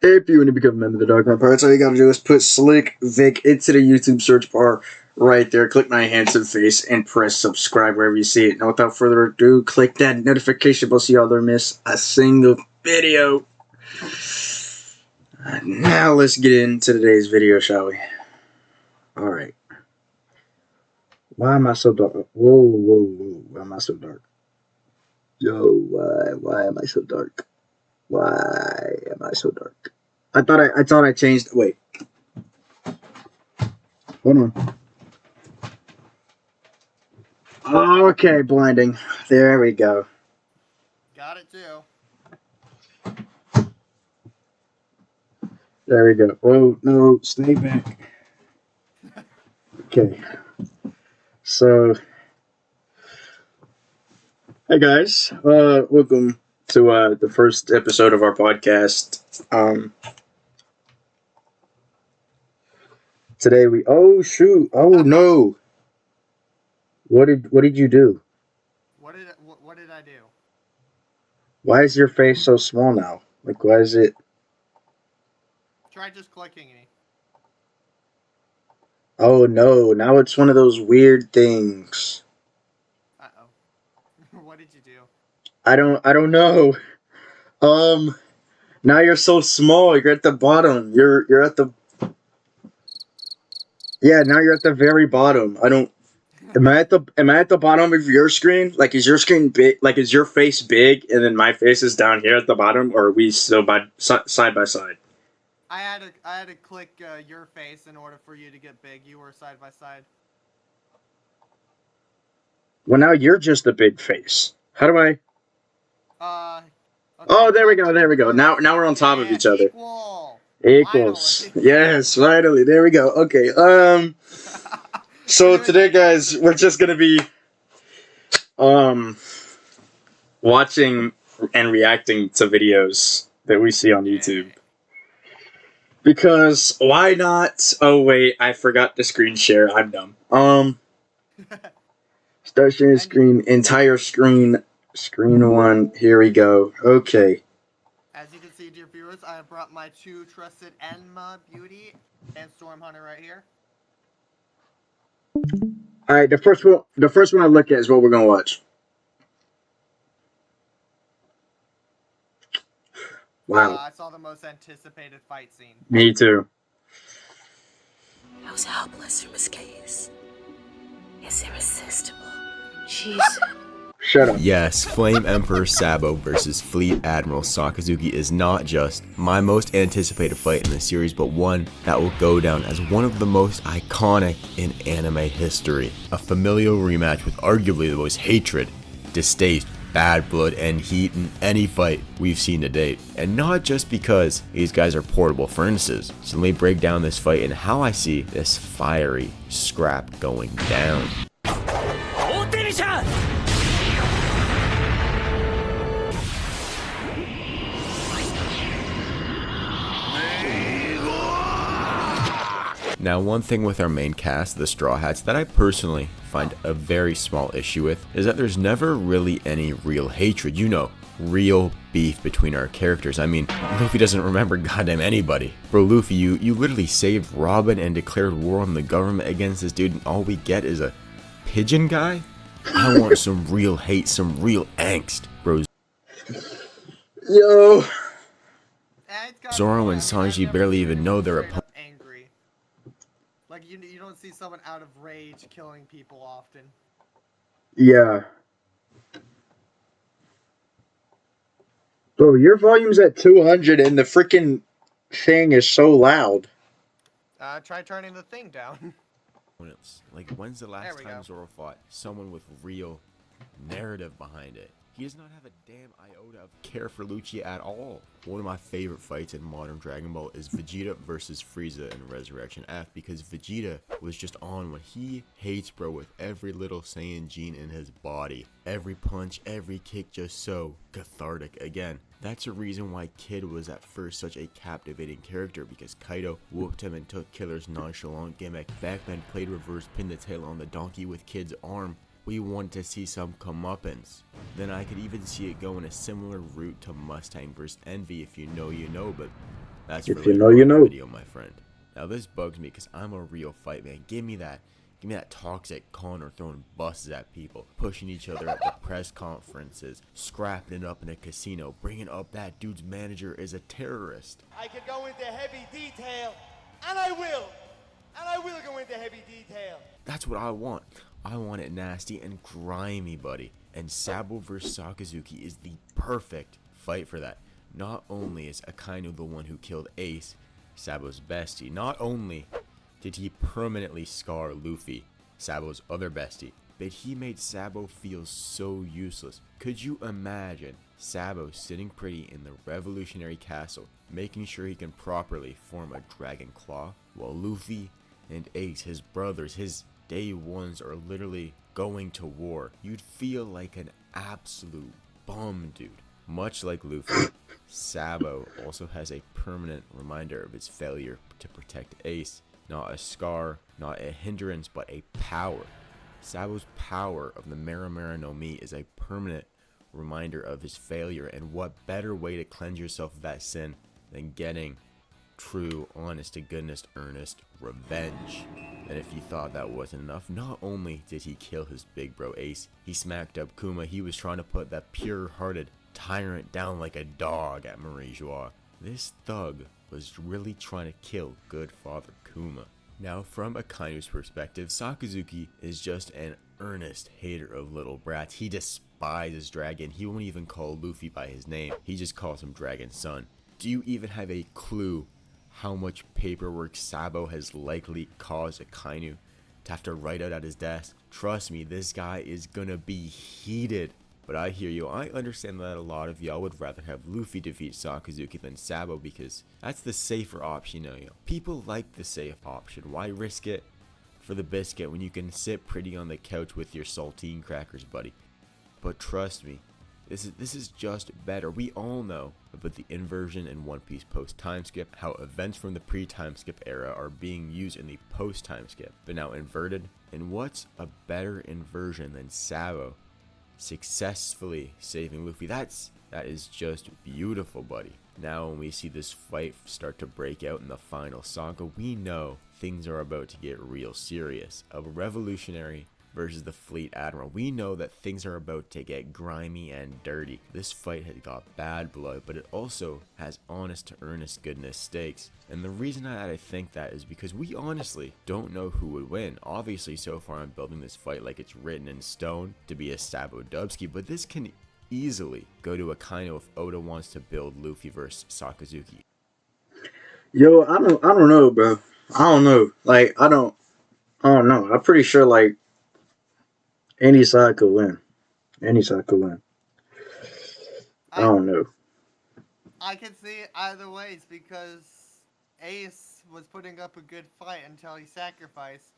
If you want to become a member of the Dark Knight Pirates, all you gotta do is put Slick Vic into the YouTube search bar right there. Click my handsome face and press subscribe wherever you see it. Now, without further ado, click that notification bell so y'all don't miss a single video. Now, let's get into today's video, shall we? Alright. Why am I so dark? Whoa, whoa, whoa. Why am I so dark? Yo, why am I so dark? Why am I so dark? I thought I changed. Wait, hold on. Okay, blinding. There we go. Got it too. There we go. Oh no, stay back. Okay. So, hey guys, welcome to the first episode of our podcast. Today we. Oh shoot! Oh no! What did you do? What did I do? Why is your face so small now? Like, why is it? Try just clicking me. Oh no! Now it's one of those weird things. Uh-oh. What did you do? I don't know. Now you're so small. You're at the bottom. You're at the. Yeah, now you're at the very bottom. I don't. Am I at the bottom of your screen? Like, is your screen big? Like, is your face big, and then my face is down here at the bottom, or are we still side by side? I had to click your face in order for you to get big. You were side by side. Well, now you're just a big face. How do I? Okay, Oh, there we go. There we go. Now we're on top of yeah, each other. equal. Equals. Finally. Yes, finally. There we go. Okay. So today, guys, we're just gonna be um watching and reacting to videos that we see on YouTube. Because why not? Oh wait, I forgot to screen share. I'm dumb. Start sharing screen, entire screen, screen one. Here we go. Okay. As you can see, dear viewers, I have brought my two trusted Enma Beauty and Storm Hunter right here. All right. The first one I look at is what we're gonna watch. Wow. I saw the most anticipated fight scene. Me too. I was helpless from his gaze. It's irresistible. Jesus. Shut up. Yes, Flame Emperor Sabo versus Fleet Admiral Sakazuki is not just my most anticipated fight in the series, but one that will go down as one of the most iconic in anime history. A familial rematch with arguably the most hatred, distaste, bad blood, and heat in any fight we've seen to date. And not just because these guys are portable furnaces. So let me break down this fight and how I see this fiery scrap going down. Now, one thing with our main cast, the Straw Hats, that I personally find a very small issue with is that there's never really any real hatred, real beef between our characters. I mean, Luffy doesn't remember goddamn anybody. Bro, Luffy, you literally saved Robin and declared war on the government against this dude, and all we get is a pigeon guy? I want some real hate, some real angst, bro. Yo. Zoro and Sanji barely even know their opponent. Angry. Like, you don't see someone out of rage killing people often. Yeah. Bro, your volume's at 200 and the freaking thing is so loud. Try turning the thing down. Like, when's the last time Zoro fought someone with real narrative behind it? He does not have a damn iota of care for Lucci at all. One of my favorite fights in modern Dragon Ball is Vegeta versus Frieza in Resurrection F, because Vegeta was just on when he hates bro with every little Saiyan gene in his body. Every punch, every kick just so cathartic. Again, that's a reason why Kid was at first such a captivating character, because Kaido whooped him and took Killer's nonchalant gimmick. Backman played reverse pin the tail on the donkey with Kid's arm. We want to see some comeuppance. Then I could even see it go in a similar route to Mustang vs Envy, if you know, but That's for If you later know, on you in the know. video, my friend. Now this bugs me because I'm a real fight man. Give me that toxic Connor throwing buses at people, pushing each other at the press conferences, scrapping it up in a casino, bringing up that dude's manager is a terrorist. I could go into heavy detail, and I will. And I will go into heavy detail. That's what I want. I want it nasty and grimy, buddy. And Sabo vs Sakazuki is the perfect fight for that. Not only is Akainu the one who killed Ace, Sabo's bestie, not only did he permanently scar Luffy, Sabo's other bestie, but he made Sabo feel so useless. Could you imagine Sabo sitting pretty in the revolutionary castle, making sure he can properly form a dragon claw, while Luffy and Ace, his brothers, his day ones, are literally going to war? You'd feel like an absolute bum, dude. Much like Luffy, Sabo also has a permanent reminder of his failure to protect Ace. Not a scar, not a hindrance, but a power. Sabo's power of the Maramara no Mi is a permanent reminder of his failure, and what better way to cleanse yourself of that sin than getting true, honest to goodness, earnest revenge. And if you thought that wasn't enough, not only did he kill his big bro Ace, he smacked up Kuma. He was trying to put that pure-hearted tyrant down like a dog at Marie Joie. This thug was really trying to kill good father Kuma. Now, from Akainu's perspective, Sakazuki is just an earnest hater of little brats. He despises Dragon. He won't even call Luffy by his name. He just calls him Dragon's son. Do you even have a clue how much paperwork Sabo has likely caused Akainu to have to write out at his desk? Trust me, this guy is gonna be heated. But I hear you. I understand that a lot of y'all would rather have Luffy defeat Sakazuki than Sabo because that's the safer option, you know. People like the safe option. Why risk it for the biscuit when you can sit pretty on the couch with your saltine crackers, buddy? But trust me, this is just better. We all know about the inversion in One Piece post time skip, how events from the pre-time skip era are being used in the post time skip, but now inverted. And what's a better inversion than Sabo successfully saving Luffy? That is just beautiful, buddy. Now when we see this fight start to break out in the final saga, we know things are about to get real serious. A revolutionary versus the fleet admiral. We know that things are about to get grimy and dirty. This fight has got bad blood, but it also has honest to earnest goodness stakes. And the reason that I think that is because we honestly don't know who would win. Obviously, so far I'm building this fight like it's written in stone to be a Sabo Dubsky, but this can easily go to Akainu if Oda wants to build Luffy versus Sakazuki. Yo, I don't know, bro. I don't know. Like, I don't know. I'm pretty sure like any side could win. Any side could win. I I don't know. I can see it either ways because Ace was putting up a good fight until he sacrificed,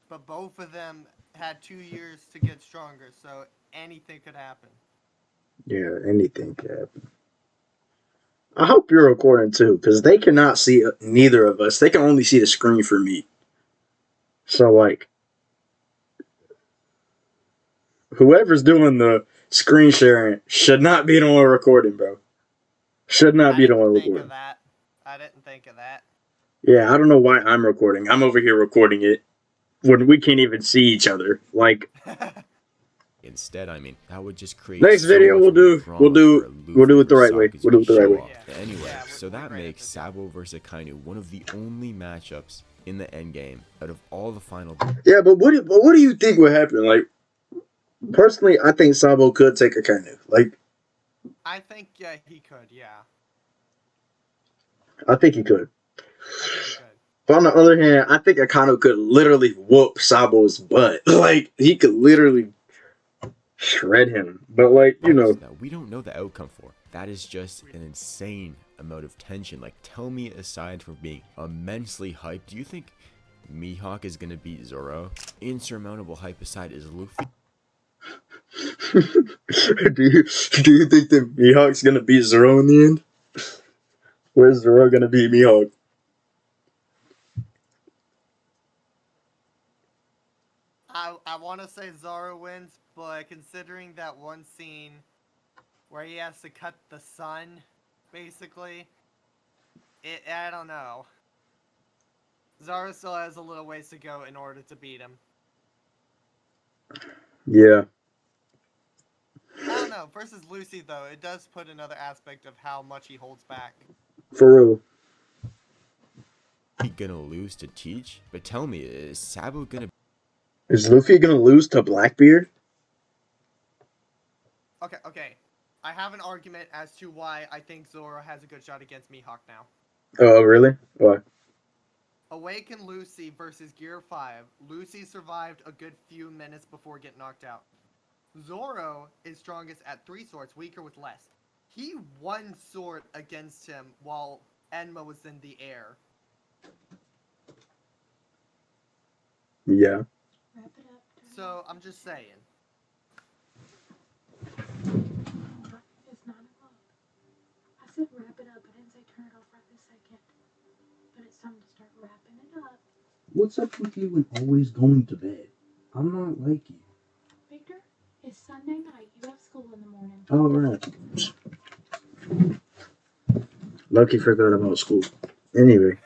but both of them had 2 years to get stronger, so anything could happen. Yeah, anything can happen. I hope you're recording too, because they cannot see neither of us. They can only see the screen for me. So like, whoever's doing the screen sharing should not be the one recording, bro. Should not I be the didn't one think recording. of that. I didn't think of that. Yeah, I don't know why I'm recording. I'm over here recording it when we can't even see each other. Like, Instead, I mean, that would just create next so video much we'll more do drama for a we'll do Luffy it the right versus way. We'll do Sakazuki it the right show way. off. Yeah. Anyway, Yeah, so we're that right makes at the Sabo versus Akainu one of the only matchups in the endgame out of all the final. Yeah, but what do you think would happen? Like, personally, I think Sabo could take Akainu. Like, I think he could. Yeah, I think he could. I think he could. But on the other hand, I think Akainu could literally whoop Sabo's butt. Like, he could literally shred him. But like, you know, That we don't know the outcome for. That is just an insane amount of tension. Like, tell me, aside from being immensely hyped, do you think Mihawk is gonna beat Zoro? Insurmountable hype aside, is Luffy do you think that Mihawk's gonna beat Zoro in the end? Where's Zoro gonna beat Mihawk? I want to say Zoro wins, but considering that one scene where he has to cut the sun, basically, I don't know. Zoro still has a little ways to go in order to beat him. Yeah. I don't know. Versus Lucy, though, it does put another aspect of how much he holds back. For real. He gonna lose to Teach? But tell me, is Sabo gonna... Is Luffy gonna lose to Blackbeard? Okay. I have an argument as to why I think Zoro has a good shot against Mihawk now. Oh, really? Why? Awaken Lucy versus Gear 5. Lucy survived a good few minutes before getting knocked out. Zoro is strongest at 3 swords, weaker with less. He won sword against him while Enma was in the air. Yeah. Wrap it up. So, I'm just saying. It's 9 o'clock. I said wrap it up. I didn't say turn it off right this second. But it's time to start wrapping it up. What's up with you and always going to bed? I'm not like you. Victor, it's Sunday night. You have school in the morning. All right. Lucky forgot about school. Anyway.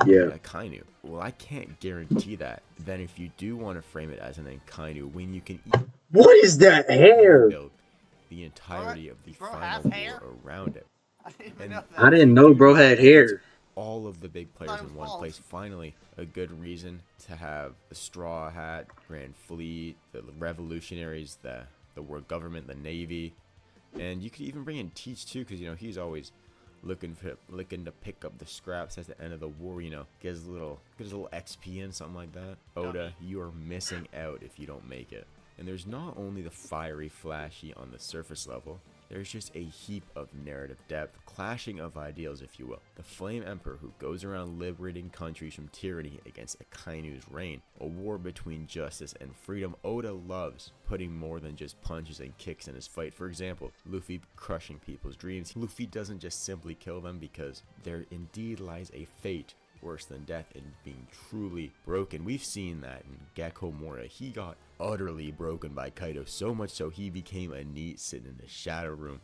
Yeah. Akainu? Well, I can't guarantee that. Then if you do want to frame it as an Akainu, when you can eat... What is that hair? Build the entirety of the Bro final has war hair? around it. I didn't even And know that. I didn't know bro had hair. All of the big players Thought it in was one bald. place. Finally, a good reason to have the Straw Hat, Grand Fleet, the Revolutionaries, the world government, the Navy, and you could even bring in Teach too, because he's always looking to pick up the scraps at the end of the war. Get his little XP and something like that. Oda, you are missing out if you don't make it. And there's not only the fiery, flashy on the surface level. There's just a heap of narrative depth, clashing of ideals, if you will. The Flame Emperor who goes around liberating countries from tyranny against Akainu's reign. A war between justice and freedom. Oda loves putting more than just punches and kicks in his fight. For example, Luffy crushing people's dreams. Luffy doesn't just simply kill them because there indeed lies a fate worse than death in being truly broken. We've seen that in Gecko Moria. He got utterly broken by Kaido, so much so he became a NEET sitting in the shadow room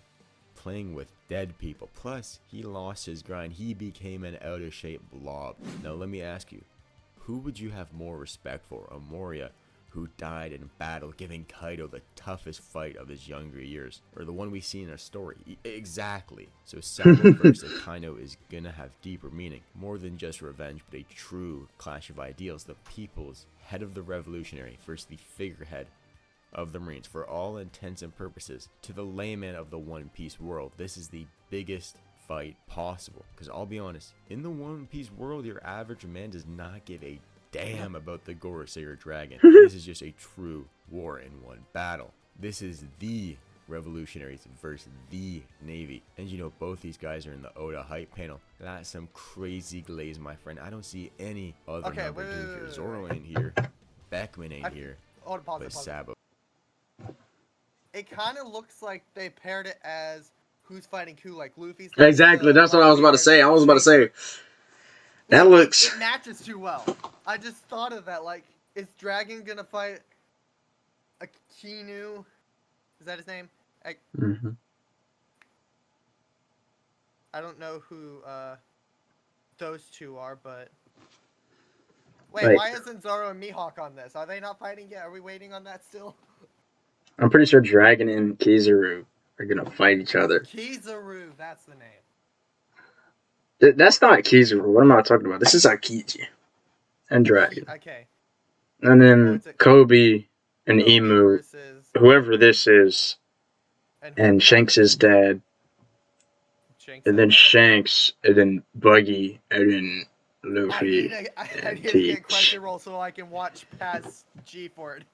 playing with dead people. Plus, he lost his grind. He became an out of shape blob. Now let me ask you, who would you have more respect for? A Moria who died in battle giving Kaido the toughest fight of his younger years, or the one we see in our story? Exactly. So Sabo versus Akainu is gonna have deeper meaning, more than just revenge, but a true clash of ideals. The people's head of the revolutionary versus the figurehead of the Marines. For all intents and purposes, to the layman of the One Piece world, this is the biggest fight possible. Because I'll be honest, in the One Piece world, your average man does not give a damn about the Gorosager dragon. This is just a true war in one battle. This is the revolutionaries versus the Navy. And both these guys are in the Oda hype panel. That's some crazy glaze, my friend. I don't see any other number two here. Zoro ain't here. Beckman ain't here. But Sabo. It kind of looks like they paired it as who's fighting who, like Luffy's. Exactly, that's what I was about to say. That looks... It matches too well. I just thought of that. Like, is Dragon gonna fight Akainu? Is that his name? I don't know who those two are, but... Wait, why isn't Zoro and Mihawk on this? Are they not fighting yet? Are we waiting on that still? I'm pretty sure Dragon and Kizaru are gonna fight each other. Kizaru, that's the name. That's not Kizaru. What am I talking about? This is Aokiji and Dragon. Okay. And then Kobe and Kobe Emu, versus... whoever this is, and Shanks' dad, and then Shanks, and then Buggy, and then Luffy. I need to get Crunchyroll so I can watch past G-Ford.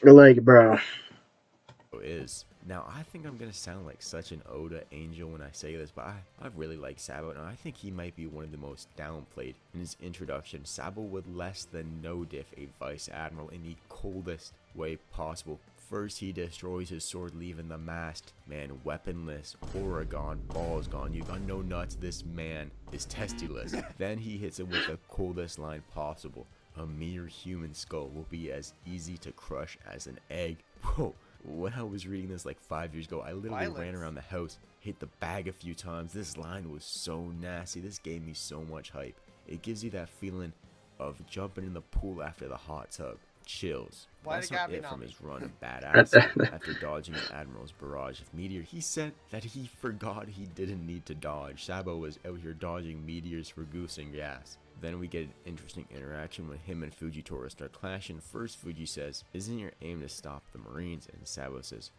Like, bro. Is. Now, I think I'm going to sound like such an Oda angel when I say this, but I really like Sabo, and I think he might be one of the most downplayed. In his introduction, Sabo would less than no diff a vice admiral in the coldest way possible. First, he destroys his sword, leaving the mast man weaponless, aura gone, balls gone, you got no nuts, this man is testyless. Then he hits him with the coldest line possible. A mere human skull will be as easy to crush as an egg. Bro, when I was reading this like 5 years ago, I literally ran around the house, hit the bag a few times. This line was so nasty. This gave me so much hype. It gives you that feeling of jumping in the pool after the hot tub. Chills. That's not it from his run of badass. After dodging an Admiral's barrage of meteor, he said that he forgot he didn't need to dodge. Sabo was out here dodging meteors for goose and gas. Then we get an interesting interaction when him and Fujitora start clashing. First, Fuji says, "Isn't your aim to stop the Marines?" And Sabo says,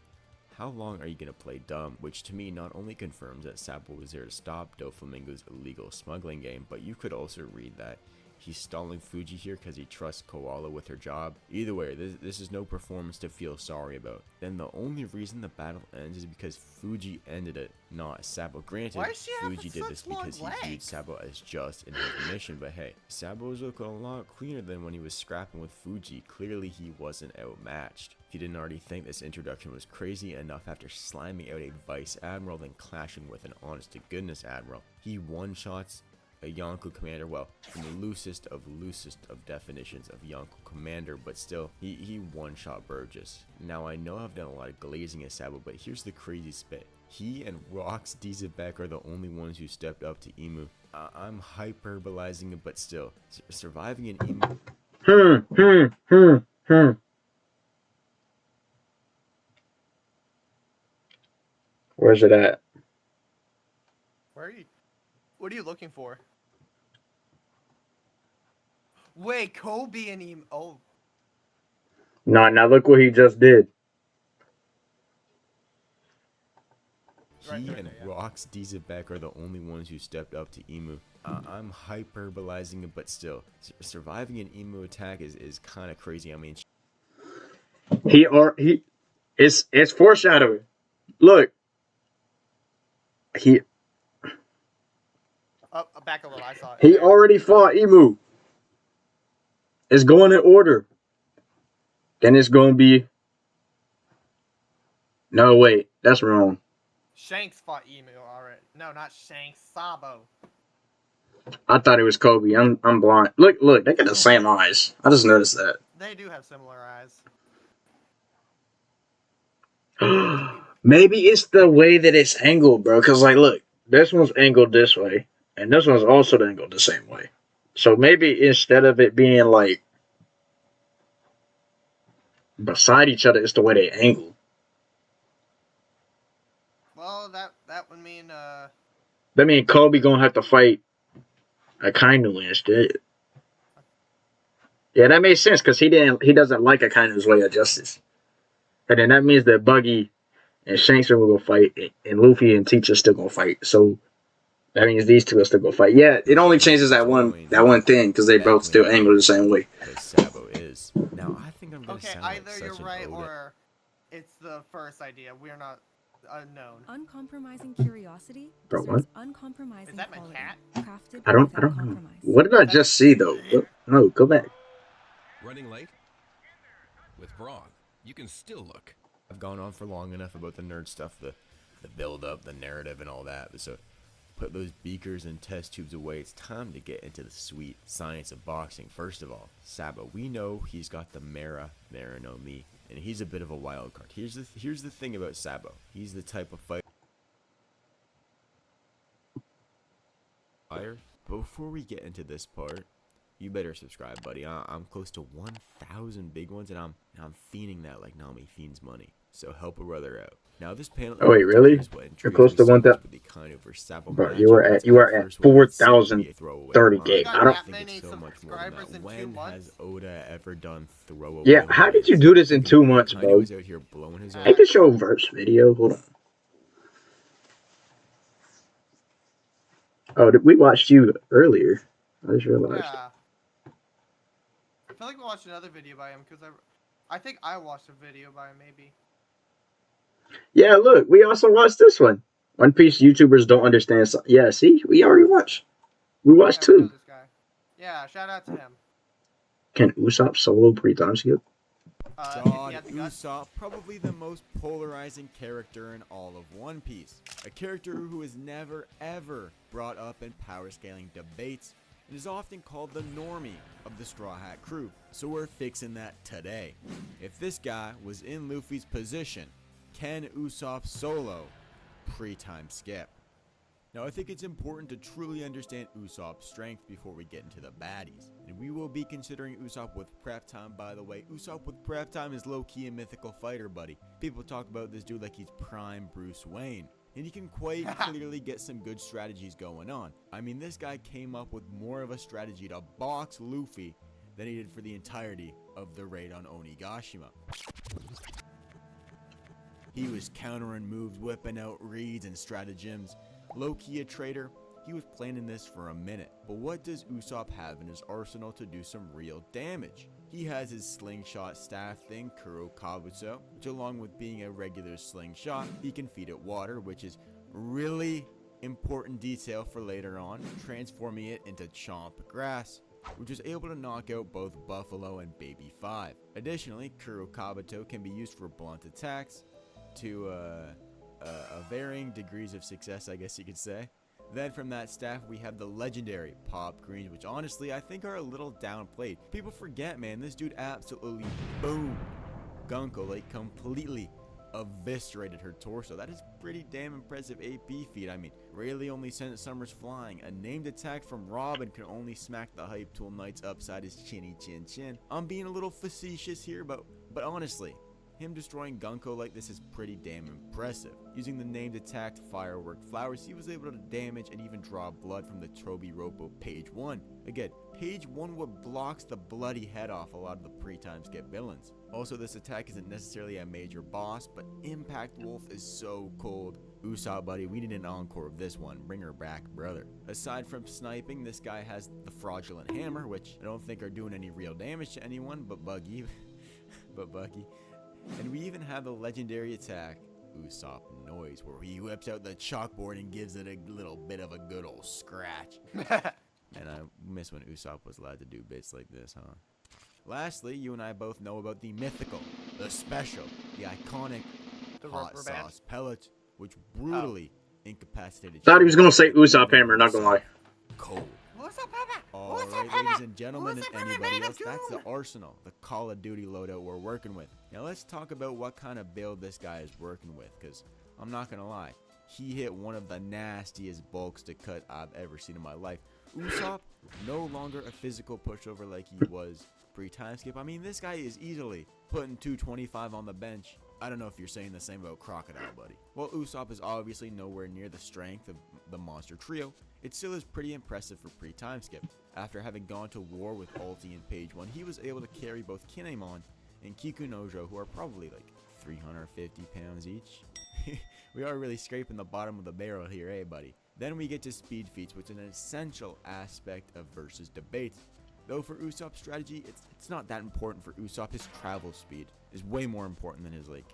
"How long are you going to play dumb?" Which to me not only confirms that Sabo was there to stop Doflamingo's illegal smuggling game, but you could also read that he's stalling Fuji here because he trusts Koala with her job. Either way, this is no performance to feel sorry about. Then the only reason the battle ends is because Fuji ended it, not Sabo. Granted, Fuji did this because he viewed Sabo as just in his mission, but hey, Sabo's looking a lot cleaner than when he was scrapping with Fuji. Clearly he wasn't outmatched. If you didn't already think this introduction was crazy enough after slamming out a Vice Admiral then clashing with an honest-to-goodness Admiral, he one-shots a Yonko commander, well, in the loosest of definitions of Yonko commander, but still, he one-shot Burgess. Now, I know I've done a lot of glazing at Sabo, but here's the crazy spit. He and Rox Dizabek are the only ones who stepped up to Imu. I'm hyperbolizing it, but still, surviving an Imu... Where's it at? Where are you? What are you looking for? Wait, Kobe and him. Oh. Nah, now look what he just did. He and Rox Dizabek are the only ones who stepped up to Imu. I'm hyperbolizing it, but still, surviving an Imu attack is kind of crazy. I mean, it's foreshadowing. Look, Back a little. I saw it. He already fought Imu. It's going in order. Then it's going to be... No, wait. That's wrong. Shanks fought Emu already. No, not Shanks. Sabo. I thought it was Kobe. I'm blind. Look. They got the same eyes. I just noticed that. They do have similar eyes. Maybe it's the way that it's angled, bro. Because, like, look. This one's angled this way. And this one's also angled the same way. So maybe instead of it being, like, beside each other, it's the way they angle. Well, that would mean, That means Kobe gonna have to fight Akainu instead. Yeah, that makes sense, because he doesn't like Akainu's way of justice. And then that means that Buggy and Shanks are gonna fight, and Luffy and Teach are still gonna fight. So that means these two are still gonna fight. Yeah, it only changes that one thing, because they both still angle the same way. Sabo is. Now I think I'm gonna sound like either you're right or it's the first idea. We're not unknown. Uncompromising curiosity. Bro, what? Uncompromising Is that my quality, cat? crafted I don't without know. compromise. What did I just see though? No, go back. Running late? With Braun, you can still look. I've gone on for long enough about the nerd stuff, the build up, the narrative, and all that. So put those beakers and test tubes away. It's time to get into the sweet science of boxing. First of all, Sabo, we know he's got the Mara no Mi, and he's a bit of a wild card. Here's the thing about Sabo. He's the type of fighter. Before we get into this part, you better subscribe, buddy. I'm close to 1,000 big ones, and I'm fiending that like Nami fiends money. So help a brother out. Now this panel. Oh wait, really? You're close to 1,000. Bro, you are at 4,030 I don't think it's so much more than that. When has Oda ever done throwaway? Yeah, how did you do this in 2 months, bro? Was out here blowing his I can show a verse video. Hold on. Oh, we watched you earlier. I just realized. Yeah. I feel like we watched another video by him because I think I watched a video by him maybe. Yeah, look, we also watched this one. One Piece YouTubers don't understand. Yeah, see, we already watched. We watched two. This guy. Yeah, shout out to him. Can Usopp solo pre-time skip? God, Usopp, probably the most polarizing character in all of One Piece. A character who is never, ever brought up in power scaling debates. and is often called the normie of the Straw Hat crew, so we're fixing that today. If this guy was in Luffy's position, can Usopp solo pre-time skip? Now I think it's important to truly understand Usopp's strength before we get into the baddies. And we will be considering Usopp with prep time, by the way. Usopp with prep time is low-key a mythical fighter, buddy. People talk about this dude like he's prime Bruce Wayne. And he can quite clearly get some good strategies going on. I mean, this guy came up with more of a strategy to box Luffy than he did for the entirety of the raid on Onigashima. He was countering moves, whipping out reads and stratagems. Low-key a traitor, he was planning this for a minute. But what does Usopp have in his arsenal to do some real damage? He has his slingshot staff thing, Kuro Kabuto, which along with being a regular slingshot, he can feed it water, which is really important detail for later on, transforming it into Chomp Grass, which is able to knock out both Buffalo and Baby 5. Additionally, Kuro Kabuto can be used for blunt attacks to varying degrees of success, I guess you could say. Then from that staff, we have the legendary Pop Greens, which honestly I think are a little downplayed. People forget, man, this dude absolutely boom Gunko, like completely eviscerated her torso. That is pretty damn impressive AP feat. I mean, Rayleigh only sent Summers flying. A named attack from Robin can only smack the Hype Tool Knight's upside his chinny chin chin. I'm being a little facetious here, but honestly, him destroying Gunko like this is pretty damn impressive. Using the named attack Firework Flowers, he was able to damage and even draw blood from the Toby Robo Page 1. Again, Page 1 what blocks the bloody head off a lot of the pre-time skip villains. Also, this attack isn't necessarily a major boss, but Impact Wolf is so cold. Usopp, buddy, we need an encore of this one. Bring her back, brother. Aside from sniping, this guy has the Fraudulent Hammer, which I don't think are doing any real damage to anyone but Buggy. And we even have the legendary attack, Usopp Noise, where he whips out the chalkboard and gives it a little bit of a good old scratch. And I miss when Usopp was allowed to do bits like this, huh? Lastly, you and I both know about the mythical, the special, the iconic hot sauce pellet, which brutally incapacitated. Thought he was gonna say Usopp Hammer, not gonna lie. Cold. What's up, Papa? Alright, ladies and gentlemen, and anybody else, that's the arsenal, the Call of Duty loadout we're working with. Now let's talk about what kind of build this guy is working with, because I'm not gonna lie, he hit one of the nastiest bulks to cut I've ever seen in my life. Usopp, no longer a physical pushover like he was pre-time skip. I mean, this guy is easily putting 225 on the bench. I don't know if you're saying the same about Crocodile, buddy. While Usopp is obviously nowhere near the strength of the monster trio, it still is pretty impressive for pre-time skip. After having gone to war with Ulti and Page 1, he was able to carry both Kinemon and Kikunojo, who are probably like 350 pounds each. We are really scraping the bottom of the barrel here, eh, buddy? Then we get to speed feats, which is an essential aspect of versus debate. Though for Usopp's strategy, it's not that important for Usopp. His travel speed is way more important than his like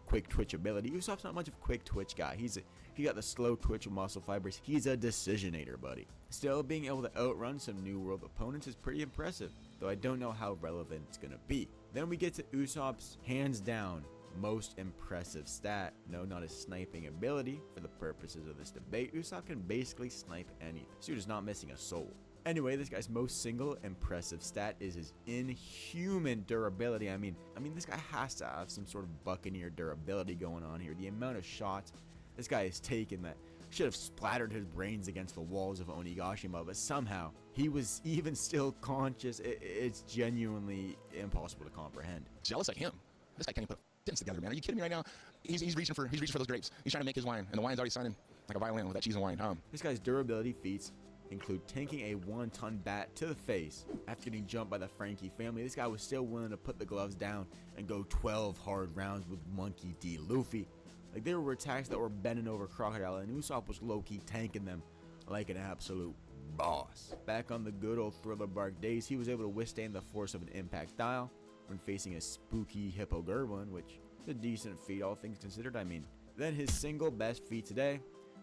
quick twitch ability. Usopp's not much of a quick twitch guy. He got the slow twitch with muscle fibers. He's a decisionator, buddy. Still, being able to outrun some New World opponents is pretty impressive, though I don't know how relevant it's gonna be. Then we get to Usopp's hands down most impressive stat. No, not his sniping ability. For the purposes of this debate, Usopp can basically snipe anything. This dude is not missing a soul. Anyway, this guy's most single impressive stat is his inhuman durability. I mean, this guy has to have some sort of Buccaneer durability going on here. The amount of shots this guy has taken that should have splattered his brains against the walls of Onigashima, but somehow he was even still conscious. It's genuinely impossible to comprehend. Jealous like him. This guy can't even put a sentence together, man. Are you kidding me right now? He's reaching for those grapes. He's trying to make his wine, and the wine's already sounding like a violin with that cheese and wine. This guy's durability feats include tanking a 1-ton bat to the face. After getting jumped by the Frankie family, this guy was still willing to put the gloves down and go 12 hard rounds with Monkey D. Luffy. Like, there were attacks that were bending over Crocodile, and Usopp was low-key tanking them like an absolute boss. Back on the good old Thriller Bark days, he was able to withstand the force of an impact dial when facing a spooky Hippo Gerblin, which is a decent feat, all things considered. I mean, then his single best feat today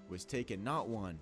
was taking not one,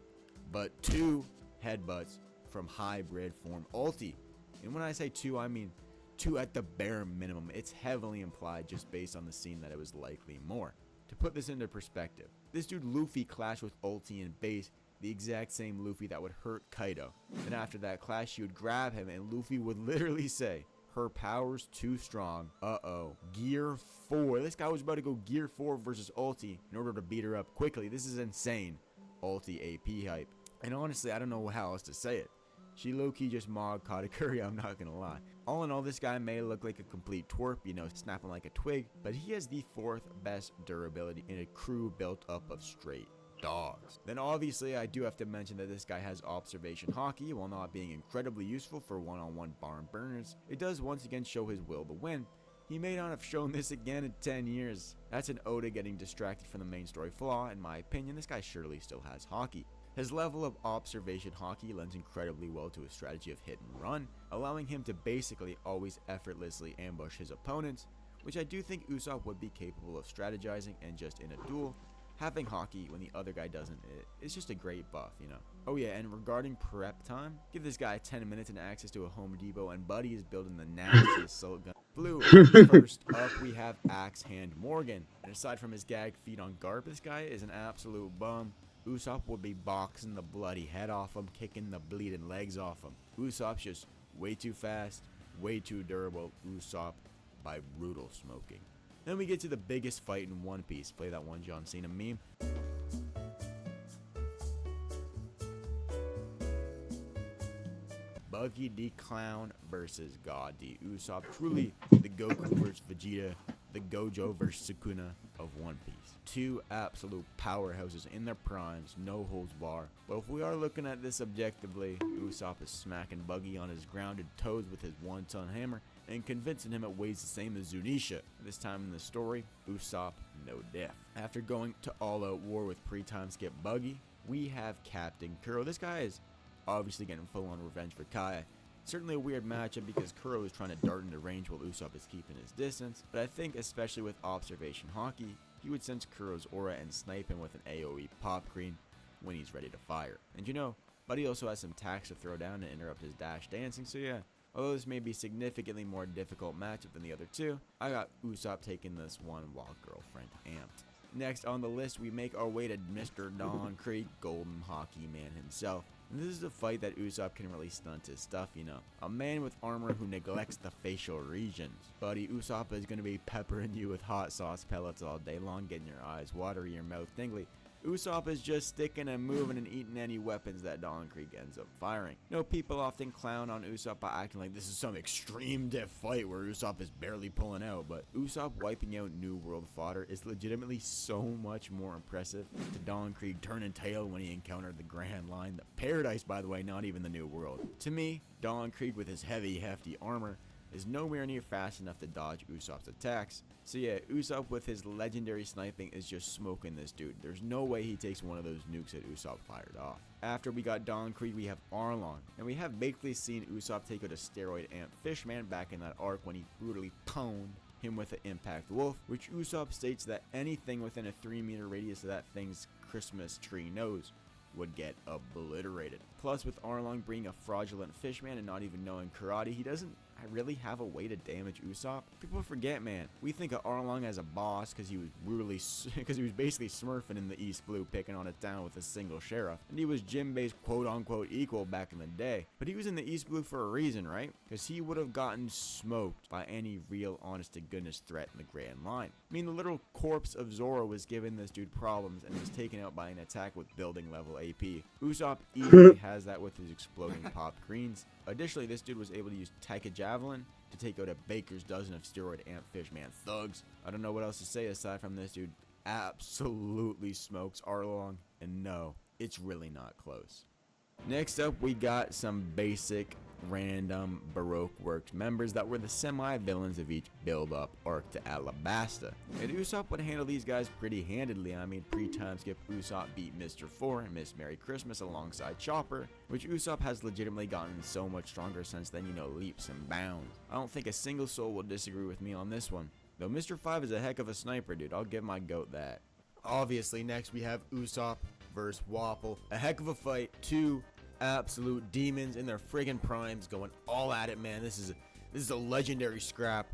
but 2 headbutts from hybrid form Ulti. And when I say 2, I mean 2 at the bare minimum. It's heavily implied just based on the scene that it was likely more. To put this into perspective, this dude Luffy clashed with Ulti in base the exact same Luffy that would hurt Kaido. Then after that clash, she would grab him and Luffy would literally say, her power's too strong. Uh-oh. Gear 4. This guy was about to go Gear 4 versus Ulti in order to beat her up quickly. This is insane. Ulti AP hype. And honestly, I don't know how else to say it. She low-key just mogged Katakuri, I'm not gonna lie. All in all, this guy may look like a complete twerp, you know, snapping like a twig, but he has the 4th best durability in a crew built up of straight dogs. Then obviously I do have to mention that this guy has observation hockey. While not being incredibly useful for one-on-one barn burners, it does once again show his will to win. He may not have shown this again in 10 years. That's an Oda getting distracted from the main story flaw. In my opinion, this guy surely still has hockey. His level of observation hockey lends incredibly well to his strategy of hit and run, allowing him to basically always effortlessly ambush his opponents, which I do think Usopp would be capable of strategizing, and just in a duel, having hockey when the other guy doesn't, it's just a great buff, you know. Oh yeah, and regarding prep time, give this guy 10 minutes and access to a Home Depot, and Buddy is building the nastiest assault gun. Blue. First up, we have Axe Hand Morgan. And aside from his gag feet on Garp, this guy is an absolute bum. Usopp would be boxing the bloody head off him, kicking the bleeding legs off him. Usopp's just way too fast, way too durable. Usopp by brutal smoking. Then we get to the biggest fight in One Piece. Play that one John Cena meme. Buggy D Clown versus God D. Usopp, truly the Goku versus Vegeta, the Gojo versus Sukuna of One Piece. Two absolute powerhouses in their primes, no holds bar. But if we are looking at this objectively, Usopp is smacking Buggy on his grounded toes with his 1-ton hammer and convincing him it weighs the same as Zunisha. This time in the story, Usopp no diff. After going to all-out war with pre-time skip Buggy, we have Captain Kuro. This guy is obviously getting full-on revenge for Kai. Certainly a weird matchup because Kuro is trying to dart into range while Usopp is keeping his distance, but I think especially with observation hockey, he would sense Kuro's aura and snipe him with an AoE pop green when he's ready to fire. And you know, Buddy also has some tacks to throw down to interrupt his dash dancing, so yeah. Although this may be significantly more difficult matchup than the other two, I got Usopp taking this one while Girlfriend amped. Next on the list, we make our way to Mr. Don Krieg, Golden Hockey Man himself. And this is a fight that Usopp can really stunt his stuff, you know. A man with armor who neglects the facial regions. Buddy, Usopp is going to be peppering you with hot sauce pellets all day long, getting your eyes watery, your mouth tingly. Usopp is just sticking and moving and eating any weapons that Don Krieg ends up firing. You know, people often clown on Usopp by acting like this is some extreme diff fight where Usopp is barely pulling out, but Usopp wiping out New World fodder is legitimately so much more impressive to Don Krieg turning tail when he encountered the Grand Line, the Paradise, by the way, not even the New World. To me, Don Krieg with his heavy, hefty armor is nowhere near fast enough to dodge Usopp's attacks. So yeah, Usopp with his legendary sniping is just smoking this dude. There's no way he takes one of those nukes that Usopp fired off. After we got Don Krieg, we have Arlong, and we have basically seen Usopp take out a steroid amp Fishman back in that arc when he brutally pwned him with an impact wolf, which Usopp states that anything within a 3-meter radius of that thing's Christmas tree nose would get obliterated. Plus, with Arlong being a fraudulent fishman and not even knowing karate, he doesn't really have a way to damage Usopp. People forget, man. We think of Arlong as a boss because he was basically smurfing in the East Blue, picking on a town with a single sheriff, and he was Jinbei's quote-unquote equal back in the day. But he was in the East Blue for a reason, right? Because he would have gotten smoked by any real honest-to-goodness threat in the Grand Line. I mean, the little corpse of Zoro was giving this dude problems and was taken out by an attack with building level AP. Usopp easily has that with his exploding pop greens. Additionally, this dude was able to use Taika Javelin to take out a baker's dozen of steroid amp fishman thugs. I don't know what else to say aside from this dude absolutely smokes Arlong, and no, it's really not close. Next up, we got some basic random Baroque Works members that were the semi-villains of each build-up arc to Alabasta. And Usopp would handle these guys pretty handedly. I mean, pre-time skip Usopp beat Mr. 4 and Miss Merry Christmas alongside Chopper, which Usopp has legitimately gotten so much stronger since then, you know, leaps and bounds. I don't think a single soul will disagree with me on this one. Though Mr. 5 is a heck of a sniper, dude. I'll give my goat that. Obviously, next we have Usopp versus Wapol. A heck of a fight. Two absolute demons in their friggin' primes going all at it, man. This is a legendary scrap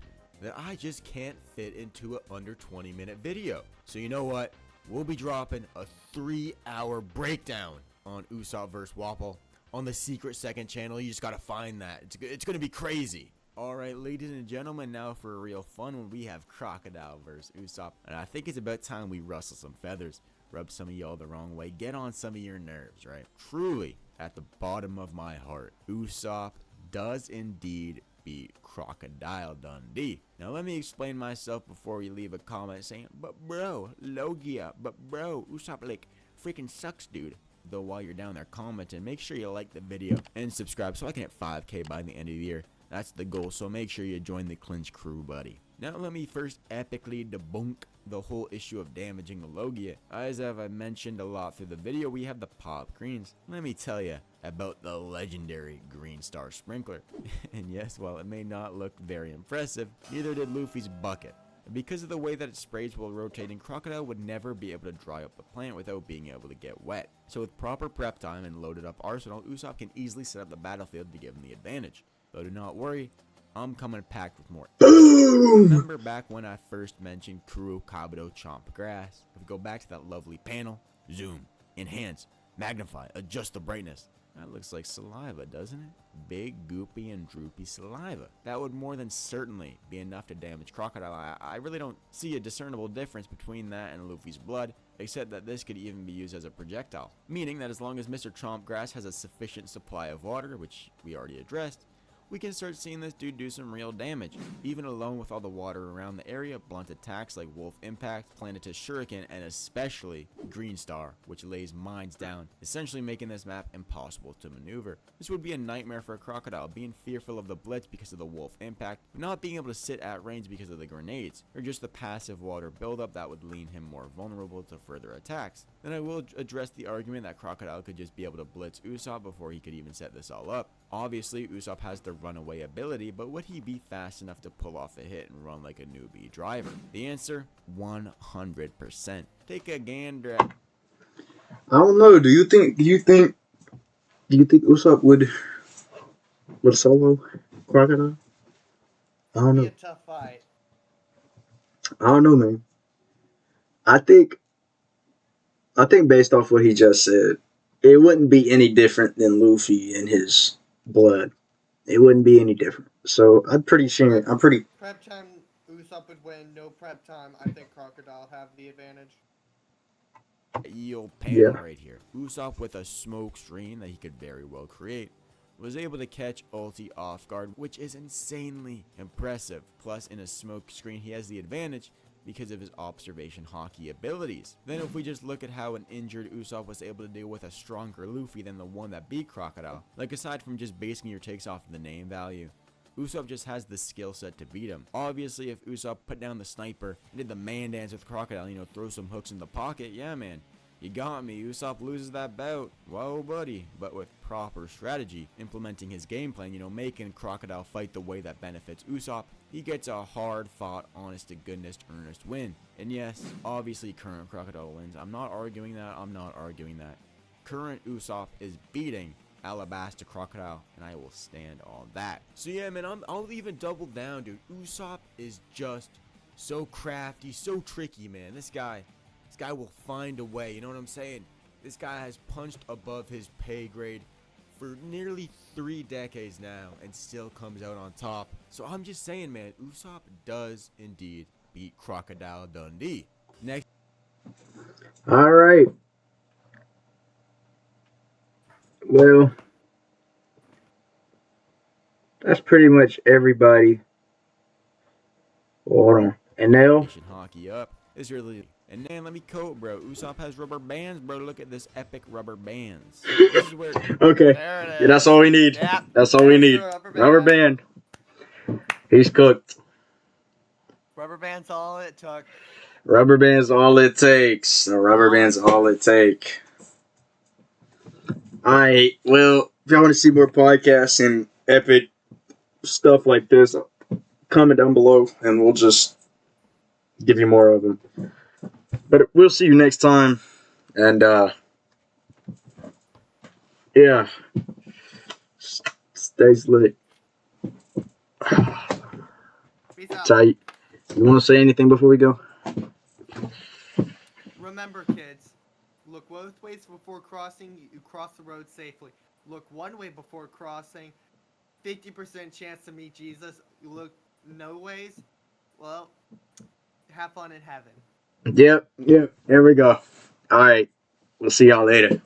that I just can't fit into an under 20-minute video. So you know what? We'll be dropping a 3-hour breakdown on Usopp vs. Wapol on the secret second channel. You just gotta find that. It's gonna be crazy. Alright, ladies and gentlemen, now for a real fun one, we have Crocodile vs. Usopp. And I think it's about time we rustle some feathers, rub some of y'all the wrong way, get on some of your nerves, right? Truly, at the bottom of my heart, Usopp does indeed beat Crocodile Dundee. Now let me explain myself before you leave a comment saying, but bro, Logia, but bro, Usopp like freaking sucks, dude. Though while you're down there commenting, make sure you like the video and subscribe so I can hit 5K by the end of the year. That's the goal, so make sure you join the Clinch crew, buddy. Now let me first epically debunk the whole issue of damaging the Logia. As I've mentioned a lot through the video, we have the pop greens. Let me tell you about the legendary Green Star Sprinkler. And yes, while it may not look very impressive, neither did Luffy's bucket. Because of the way that it sprays while rotating, Crocodile would never be able to dry up the plant without being able to get wet. So with proper prep time and loaded up arsenal, Usopp can easily set up the battlefield to give him the advantage. But do not worry, I'm coming packed with more. Remember back when I first mentioned Kuro Kabuto Chomp Grass? If we go back to that lovely panel, zoom, enhance, magnify, adjust the brightness. That looks like saliva, doesn't it? Big, goopy, and droopy saliva. That would more than certainly be enough to damage Crocodile. I really don't see a discernible difference between that and Luffy's blood, except that this could even be used as a projectile. Meaning that as long as Mr. Chompgrass has a sufficient supply of water, which we already addressed, we can start seeing this dude do some real damage. Even alone with all the water around the area, blunt attacks like Wolf Impact, Planetus Shuriken, and especially Green Star, which lays mines down, essentially making this map impossible to maneuver. This would be a nightmare for a Crocodile, being fearful of the Blitz because of the Wolf Impact, but not being able to sit at range because of the grenades, or just the passive water buildup that would leave him more vulnerable to further attacks. Then I will address the argument that Crocodile could just be able to blitz Usopp before he could even set this all up. Obviously, Usopp has the runaway ability, but would he be fast enough to pull off a hit and run like a newbie driver? The answer, 100%. Take a gander at... I don't know. Do you think Usopp would solo Crocodile? I don't Be know. a tough fight. I don't know, man. I think based off what he just said, it wouldn't be any different than Luffy and his blood. It wouldn't be any different. So I'm pretty sure. Prep time, Usopp would win. No prep time, I think Crocodile have the advantage. Yield panel right here. Usopp with a smoke screen that he could very well create was able to catch ulti off guard, which is insanely impressive. Plus in a smoke screen he has the advantage because of his observation hockey abilities. Then if we just look at how an injured Usopp was able to deal with a stronger Luffy than the one that beat Crocodile, like aside from just basing your takes off of the name value, Usopp just has the skill set to beat him. Obviously, if Usopp put down the sniper and did the man dance with Crocodile, you know, throw some hooks in the pocket, yeah man, you got me. Usopp loses that bout. Whoa, buddy. But with proper strategy, implementing his game plan, you know, making Crocodile fight the way that benefits Usopp, he gets a hard-fought, honest-to-goodness, earnest win. And yes, obviously current Crocodile wins. I'm not arguing that. Current Usopp is beating Alabasta Crocodile, and I will stand on that. So yeah, man, I'll even double down, dude. Usopp is just so crafty, so tricky, man. This guy will find a way, you know what I'm saying? This guy has punched above his pay grade for nearly 3 decades now and still comes out on top. So I'm just saying, man, Usopp does indeed beat Crocodile Dundee. Next. All right. Well, that's pretty much everybody. Hold on. And now, Hockey up is really. And then let me quote, bro. Usopp has rubber bands, bro. Look at this epic rubber bands. This is where. okay. There it is. Yeah, that's all we need. Yep. That's all we need. Rubber band. He's cooked. Rubber band's all it took. Rubber band's all it takes. The rubber band's all it take. Alright, well, if y'all want to see more podcasts and epic stuff like this, comment down below and we'll just give you more of them. But we'll see you next time. And, yeah. Stays lit. Peace out. Tight. You want to say anything before we go? Remember, kids, Look both ways before crossing, you cross the road safely. Look one way before crossing, 50% chance to meet Jesus. You look no ways, well, have fun in heaven. Yep. There we go. All right. We'll see y'all later.